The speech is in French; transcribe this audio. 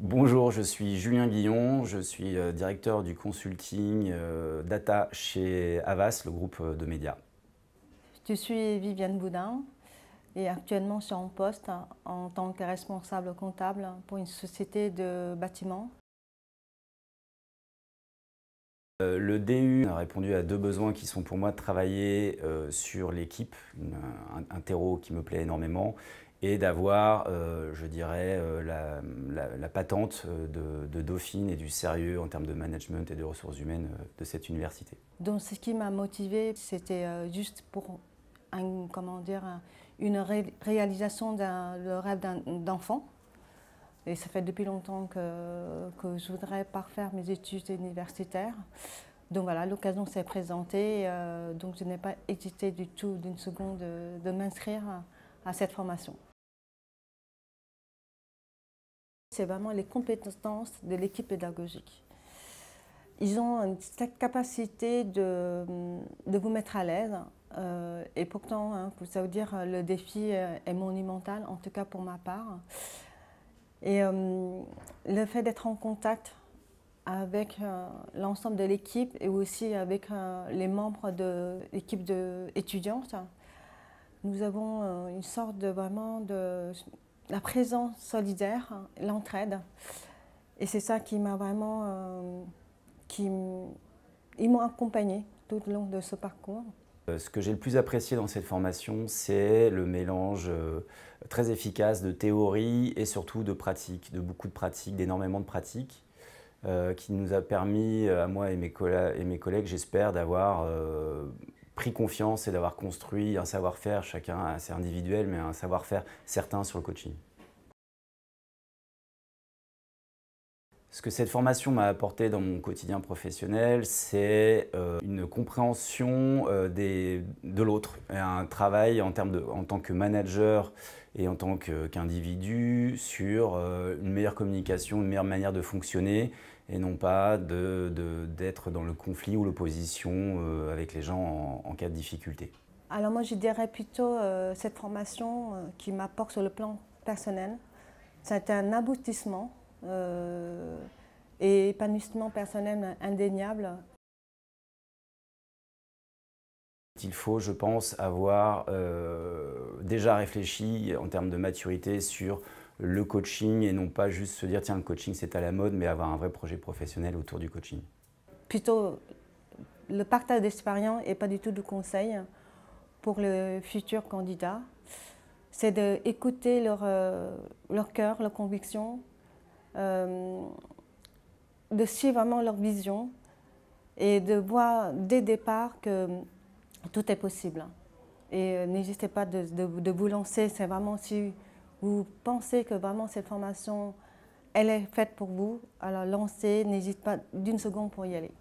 Bonjour, je suis Julien Guillon, je suis directeur du consulting data chez Havas, le groupe de médias. Je suis Viviane Boudin et actuellement je suis en poste en tant que responsable comptable pour une société de bâtiments. Le DU a répondu à deux besoins qui sont pour moi de travailler sur l'équipe, un terreau qui me plaît énormément, et d'avoir, je dirais, la patente de Dauphine et du sérieux en termes de management et de ressources humaines de cette université. Donc ce qui m'a motivée, c'était juste pour une réalisation le rêve d'enfant. Et ça fait depuis longtemps que je voudrais parfaire mes études universitaires. Donc voilà, l'occasion s'est présentée, donc je n'ai pas hésité du tout d'une seconde de m'inscrire à cette formation. C'est vraiment les compétences de l'équipe pédagogique. Ils ont cette capacité de vous mettre à l'aise et pourtant, hein, ça veut dire le défi est monumental, en tout cas pour ma part. Et le fait d'être en contact avec l'ensemble de l'équipe et aussi avec les membres de l'équipe étudiante, nous avons une sorte de la présence solidaire, l'entraide. Et c'est ça qui m'a vraiment... ils m'ont accompagnée tout au long de ce parcours. Ce que j'ai le plus apprécié dans cette formation, c'est le mélange très efficace de théorie et surtout de pratique, de beaucoup de pratiques, d'énormément de pratiques, qui nous a permis, à moi et mes collègues, j'espère, d'avoir pris confiance et d'avoir construit un savoir-faire, chacun assez individuel, mais un savoir-faire certain sur le coaching. Ce que cette formation m'a apporté dans mon quotidien professionnel, c'est une compréhension de l'autre, un travail en tant que manager et en tant qu'individu sur une meilleure communication, une meilleure manière de fonctionner et non pas d'être dans le conflit ou l'opposition avec les gens en cas de difficulté. Alors moi je dirais plutôt cette formation qui m'apporte sur le plan personnel, c'est un aboutissement et épanouissement personnel indéniable. Il faut, je pense, avoir déjà réfléchi en termes de maturité sur le coaching et non pas juste se dire tiens le coaching c'est à la mode, mais avoir un vrai projet professionnel autour du coaching. Plutôt le partage d'expérience et pas du tout de conseils pour le futur candidat. C'est d'écouter leur cœur, leurs convictions, de suivre vraiment leur vision et de voir dès le départ que tout est possible. Et n'hésitez pas de vous lancer, c'est vraiment si vous pensez que vraiment cette formation elle est faite pour vous, alors lancez, n'hésitez pas d'une seconde pour y aller.